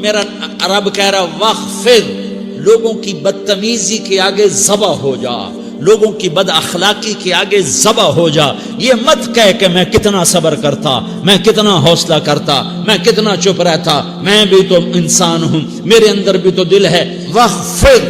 میرا رب کہہ رہا وخفض، لوگوں کی بدتمیزی کے آگے ذبح ہو جا، لوگوں کی بد اخلاقی کے آگے ذبح ہو جا. یہ مت کہہ کہ میں کتنا صبر کرتا، میں کتنا حوصلہ کرتا، میں کتنا چپ رہتا، میں بھی تو انسان ہوں، میرے اندر بھی تو دل ہے. وخفض،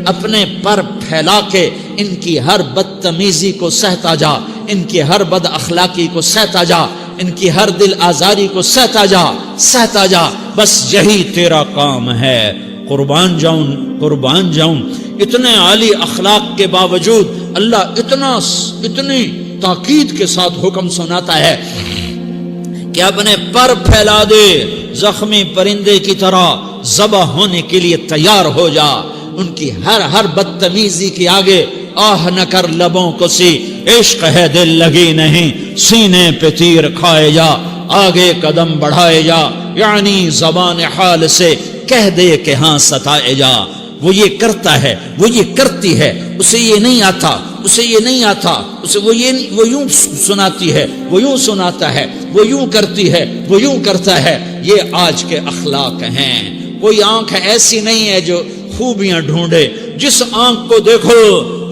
اپنے پر پھیلا کے ان کی ہر بدتمیزی کو سہتا جا، ان کی ہر بد اخلاقی کو سہتا جا، ان کی ہر دل آزاری کو سہتا جا، سہتا جا. بس یہی تیرا کام ہے. قربان جاؤں، قربان جاؤں. اتنے عالی اخلاق کے باوجود اللہ اتنی تاکید کے ساتھ حکم سناتا ہے کہ اپنے پر پھیلا دے، زخمی پرندے کی طرح ذبح ہونے کے لیے تیار ہو جا. ان کی ہر بدتمیزی کے آگے آہ نہ کر لبوں کو سی، عشق ہے دل لگی نہیں، سینے پہ تیر کھائے جا، آگے قدم بڑھائے جا. یعنی زبان حال سے کہہ دے کہ ہاں ستائے جا. وہ یہ کرتا ہے، وہ یہ کرتی ہے، اسے یہ نہیں آتا، اسے یہ نہیں آتا، اسے وہ یوں سناتی ہے، وہ یوں سناتا ہے، وہ یوں کرتی ہے، وہ یوں کرتا ہے. یہ آج کے اخلاق ہیں. کوئی آنکھ ایسی نہیں ہے جو خوبیاں ڈھونڈے. جس آنکھ کو دیکھو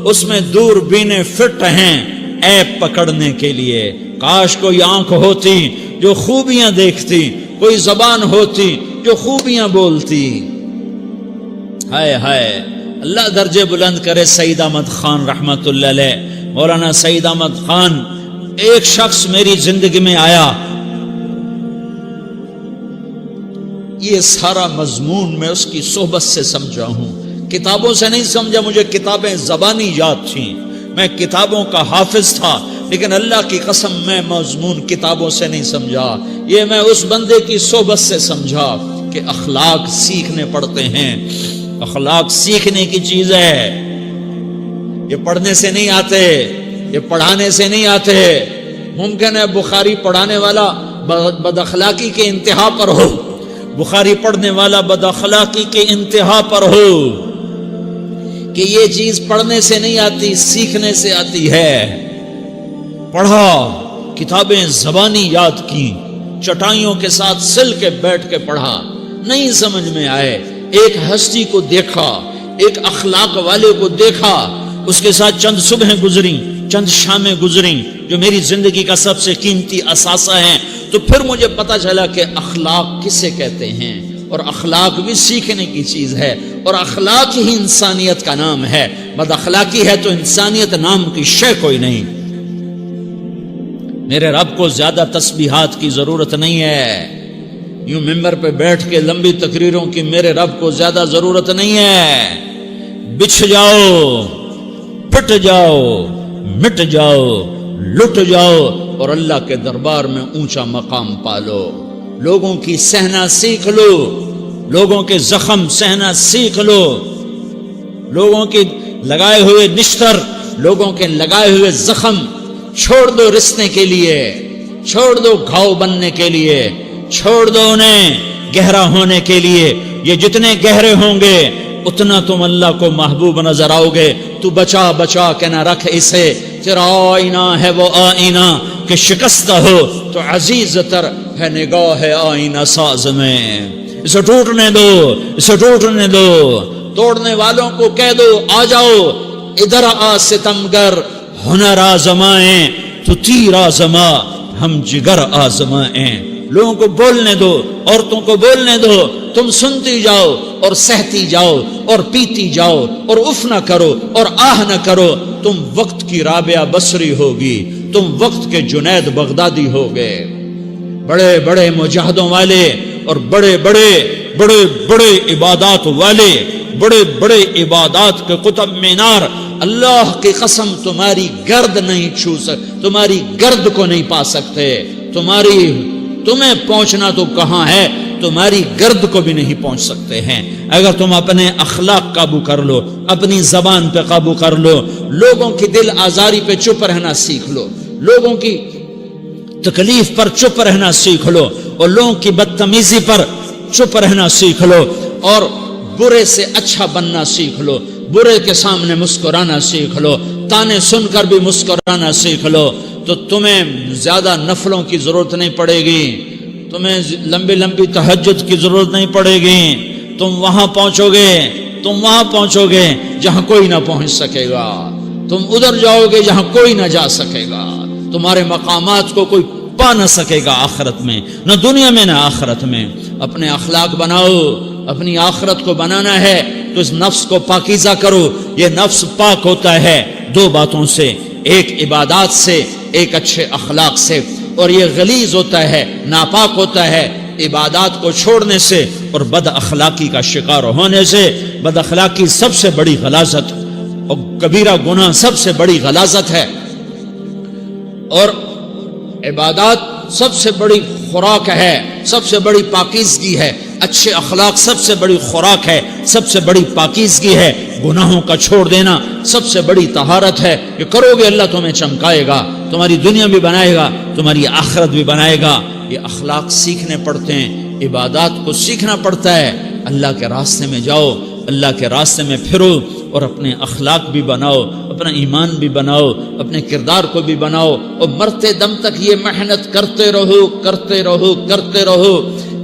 اس میں دوربینیں فٹ ہیں عیب پکڑنے کے لیے. کاش کوئی آنکھ ہوتی جو خوبیاں دیکھتی، کوئی زبان ہوتی جو خوبیاں بولتی. ہائے ہائے، اللہ درجے بلند کرے. سعید احمد خان رحمت اللہ علیہ، مولانا سعید احمد خان، ایک شخص میری زندگی میں آیا. یہ سارا مضمون میں اس کی صحبت سے سمجھا ہوں، کتابوں سے نہیں سمجھا. مجھے کتابیں زبانی یاد تھیں، میں کتابوں کا حافظ تھا، لیکن اللہ کی قسم میں مضمون کتابوں سے نہیں سمجھا. یہ میں اس بندے کی صحبت سے سمجھا کہ اخلاق سیکھنے پڑتے ہیں. اخلاق سیکھنے کی چیز ہے، یہ پڑھنے سے نہیں آتے، یہ پڑھانے سے نہیں آتے. ممکن ہے بخاری پڑھانے والا بد اخلاقی کے انتہا پر ہو، بخاری پڑھنے والا بد اخلاقی کے انتہا پر ہو، کہ یہ چیز پڑھنے سے نہیں آتی، سیکھنے سے آتی ہے. پڑھا، کتابیں زبانی یاد کی، چٹائیوں کے ساتھ سل کے بیٹھ کے پڑھا، نہیں سمجھ میں آئے. ایک ہستی کو دیکھا، ایک اخلاق والے کو دیکھا، اس کے ساتھ چند صبحیں گزری، چند شامیں گزری جو میری زندگی کا سب سے قیمتی اثاثہ ہیں. تو پھر مجھے پتا چلا کہ اخلاق کسے کہتے ہیں، اور اخلاق بھی سیکھنے کی چیز ہے، اور اخلاق ہی انسانیت کا نام ہے. بد اخلاقی ہے تو انسانیت نام کی شے کوئی نہیں. میرے رب کو زیادہ تسبیحات کی ضرورت نہیں ہے. یوں ممبر پہ بیٹھ کے لمبی تقریروں کی میرے رب کو زیادہ ضرورت نہیں ہے. بچھ جاؤ، پٹ جاؤ، مٹ جاؤ، لٹ جاؤ، اور اللہ کے دربار میں اونچا مقام پالو. لوگوں کی سہنا سیکھ لو، لوگوں کے زخم سہنا سیکھ لو، لوگوں کے لگائے ہوئے نشتر، لوگوں کے لگائے ہوئے زخم چھوڑ دو رسنے کے لیے، چھوڑ دو گھاؤ بننے کے لیے، چھوڑ دو انہیں گہرا ہونے کے لیے. یہ جتنے گہرے ہوں گے اتنا تم اللہ کو محبوب نظر آؤ گے. تو بچا بچا کے نہ رکھ اسے، تیرا آئینہ ہے وہ آئینہ کہ شکستہ ہو تو عزیز تر ہے نگاہ آئینہ ساز میں. اسے ٹوٹنے دو، اسے ٹوٹنے دو. توڑنے والوں کو کہہ دو آ جاؤ ادھر آ ستمگر، ہنر آزمائیں تو تیر آزما، ہم جگر آزمائیں. لوگوں کو بولنے دو، عورتوں کو بولنے دو، تم سنتی جاؤ اور سہتی جاؤ اور پیتی جاؤ اور اف نہ کرو اور آہ نہ کرو. تم وقت کی رابعہ بصری ہوگی، تم وقت کے جنید بغدادی ہوگے. بڑے بڑے مجاہدوں والے اور بڑے بڑے بڑے بڑے عبادات والے، بڑے بڑے عبادات کے قطب مینار، اللہ کی قسم تمہاری گرد نہیں چھو سکتے، تمہاری گرد کو نہیں پا سکتے. تمہیں پہنچنا تو کہاں ہے، تمہاری گرد کو بھی نہیں پہنچ سکتے ہیں. اگر تم اپنے اخلاق قابو کر لو، اپنی زبان پہ قابو کر لو، لوگوں کی دل آزاری پہ چپ رہنا سیکھ لو، لوگوں کی تکلیف پر چپ رہنا سیکھ لو، اور لوگوں کی بدتمیزی پر چپ رہنا سیکھ لو، اور برے سے اچھا بننا سیکھ لو، برے کے سامنے مسکرانا سیکھ لو، تانے سن کر بھی مسکرانا سیکھ لو، تو تمہیں زیادہ نفلوں کی ضرورت نہیں پڑے گی. تمہیں لمبی لمبی تہجد کی ضرورت نہیں پڑے گی. تم وہاں پہنچو گے جہاں کوئی نہ پہنچ سکے گا. تم ادھر جاؤ گے جہاں کوئی نہ جا سکے گا. تمہارے مقامات کو کوئی پا نہ سکے گا آخرت میں، نہ دنیا میں نہ آخرت میں. اپنے اخلاق بناؤ. اپنی آخرت کو بنانا ہے تو اس نفس کو پاکیزہ کرو. یہ نفس پاک ہوتا ہے دو باتوں سے، ایک عبادات سے، ایک اچھے اخلاق سے. اور یہ غلیظ ہوتا ہے، ناپاک ہوتا ہے عبادات کو چھوڑنے سے اور بد اخلاقی کا شکار ہونے سے. بد اخلاقی سب سے بڑی غلاظت اور کبیرہ گناہ سب سے بڑی غلاظت ہے، اور عبادات سب سے بڑی خوراک ہے، سب سے بڑی پاکیزگی ہے. اچھے اخلاق سب سے بڑی خوراک ہے، سب سے بڑی پاکیزگی ہے. گناہوں کا چھوڑ دینا سب سے بڑی طہارت ہے. یہ کرو گے اللہ تمہیں چمکائے گا، تمہاری دنیا بھی بنائے گا، تمہاری آخرت بھی بنائے گا. یہ اخلاق سیکھنے پڑتے ہیں، عبادات کو سیکھنا پڑتا ہے. اللہ کے راستے میں جاؤ، اللہ کے راستے میں پھرو اور اپنے اخلاق بھی بناؤ، اپنا ایمان بھی بناؤ، اپنے کردار کو بھی بناؤ. اور مرتے دم تک یہ محنت کرتے رہو کرتے رہو کرتے رہو.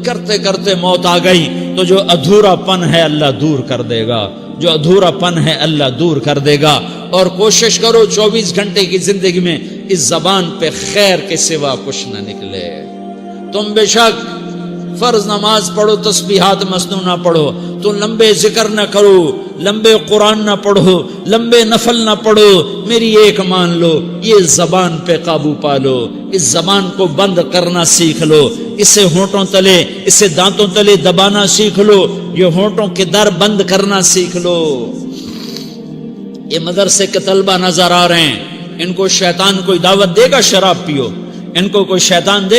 کرتے کرتے موت آ گئی تو جو ادھورا پن ہے اللہ دور کر دے گا، جو ادھورا پن ہے اللہ دور کر دے گا. اور کوشش کرو 24 گھنٹے کی زندگی میں اس زبان پہ خیر کے سوا کچھ نہ نکلے. تم بے شک فرض نماز پڑھو، تسبیحات مسنون نہ پڑھو، تو لمبے ذکر نہ کرو، لمبے قرآن نہ پڑھو، لمبے نفل نہ پڑھو. میری ایک مان لو، یہ زبان پہ قابو پالو. اس زبان کو بند کرنا سیکھ لو. اسے ہونٹوں تلے، اسے دانتوں تلے دبانا سیکھ لو. یہ ہونٹوں کے در بند کرنا سیکھ لو. یہ مدرسے کے طلبہ نظر آ رہے ہیں، ان کو شیطان کوئی دعوت دے گا شراب پیو، ان کو کوئی شیطان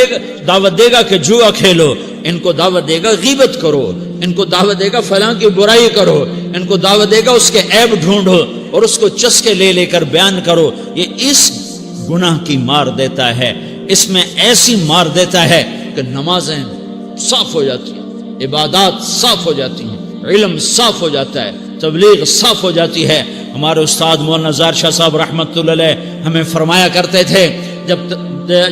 دعوت دے گا کہ جوا کھیلو، ان کو دعوت دے گا غیبت کرو، ان کو دعوت دے گا فلاں کی برائی کرو، ان کو دعوت دے گا اس کے عیب ڈھونڈو اور اس کو چسکے لے لے کر بیان کرو. یہ اس گناہ کی مار دیتا ہے، اس میں ایسی مار دیتا ہے کہ نمازیں صاف ہو جاتی ہیں، عبادات صاف ہو جاتی ہیں، علم صاف ہو جاتا ہے، تبلیغ صاف ہو جاتی ہے. ہمارے استاد مولانا زار شاہ صاحب رحمۃ اللہ علیہ ہمیں فرمایا کرتے تھے،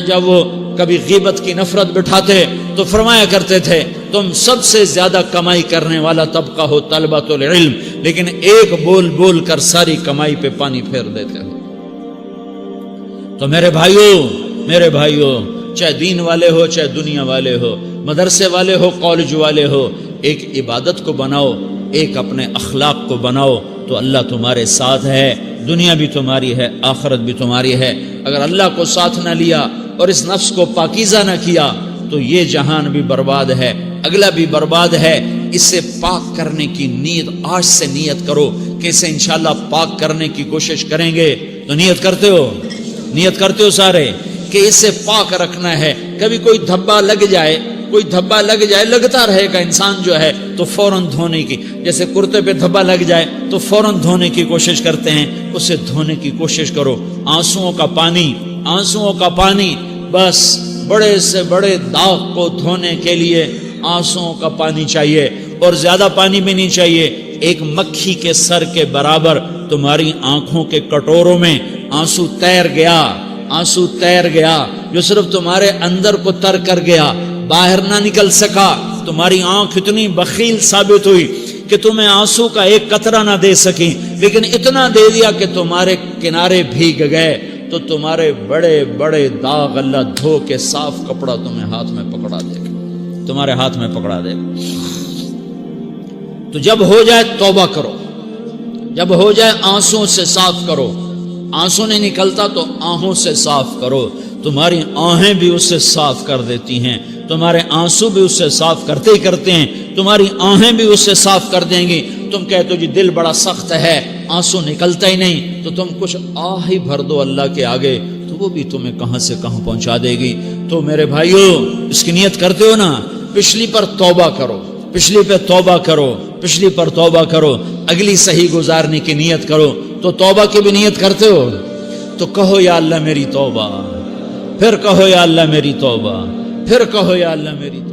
جب وہ کبھی غیبت کی نفرت بٹھاتے تو فرمایا کرتے تھے تم سب سے زیادہ کمائی کرنے والا طبقہ ہو طلبۃ العلم، لیکن ایک بول بول کر ساری کمائی پہ پانی پھیر دیتے ہو. تو میرے بھائیوں چاہے دین والے ہو چاہے دنیا والے ہو، مدرسے والے ہو کالج والے ہو، ایک عبادت کو بناؤ، ایک اپنے اخلاق کو بناؤ تو اللہ تمہارے ساتھ ہے. دنیا بھی تمہاری ہے، آخرت بھی تمہاری ہے. اگر اللہ کو ساتھ نہ لیا اور اس نفس کو پاکیزہ نہ کیا تو یہ جہان بھی برباد ہے، اگلا بھی برباد ہے. اسے پاک کرنے کی نیت آج سے نیت کرو کہ اسے انشاءاللہ پاک کرنے کی کوشش کریں گے. تو نیت کرتے ہو سارے کہ اسے پاک رکھنا ہے. کبھی کوئی دھبا لگ جائے، لگتا رہے گا انسان جو ہے تو فوراً دھونے کی، جیسے کرتے پہ دھبا لگ جائے تو فوراً دھونے کی کوشش کرتے ہیں، اسے دھونے کی کوشش کرو. آنسوؤں کا پانی بس بڑے سے بڑے داغ کو دھونے کے لیے آنسوؤں کا پانی چاہیے، اور زیادہ پانی بھی نہیں چاہیے. ایک مکھی کے سر کے برابر تمہاری آنکھوں کے کٹوروں میں آنسو تیر گیا جو صرف تمہارے اندر کو تر کر گیا، باہر نہ نکل سکا. تمہاری آنکھ اتنی بخیل ثابت ہوئی کہ تمہیں آنسو کا ایک قطرہ نہ دے سکی، لیکن اتنا دے دیا کہ تمہارے کنارے بھیگ گئے. تو تمہارے بڑے بڑے داغ اللہ دھو کے صاف کپڑا تمہیں ہاتھ میں پکڑا دے گا، تمہارے ہاتھ میں پکڑا دے گا. تو جب ہو جائے توبہ کرو، جب ہو جائے آنسوں سے صاف کرو. آنسو نہیں نکلتا تو آہوں سے صاف کرو. تمہاری آہیں بھی اس سے صاف کر دیتی ہیں، تمہارے آنسو بھی اس سے صاف کرتے ہیں، تمہاری آہیں بھی اس سے صاف کر دیں گی. تم کہتے ہو جی دل بڑا سخت ہے، آنسو نکلتا ہی نہیں، تو تم کچھ آہ ہی بھر دو اللہ کے آگے، تو وہ بھی تمہیں کہاں سے کہاں پہنچا دے گی. تو میرے بھائیو اس کی نیت کرتے ہو نا، پچھلی پر توبہ کرو، پچھلی پر توبہ کرو، اگلی صحیح گزارنے کی نیت کرو. تو توبہ کی بھی نیت کرتے ہو تو کہو یا اللہ میری توبہ، پھر کہو یا اللہ میری توبہ، پھر کہو یا اللہ میری توبہ.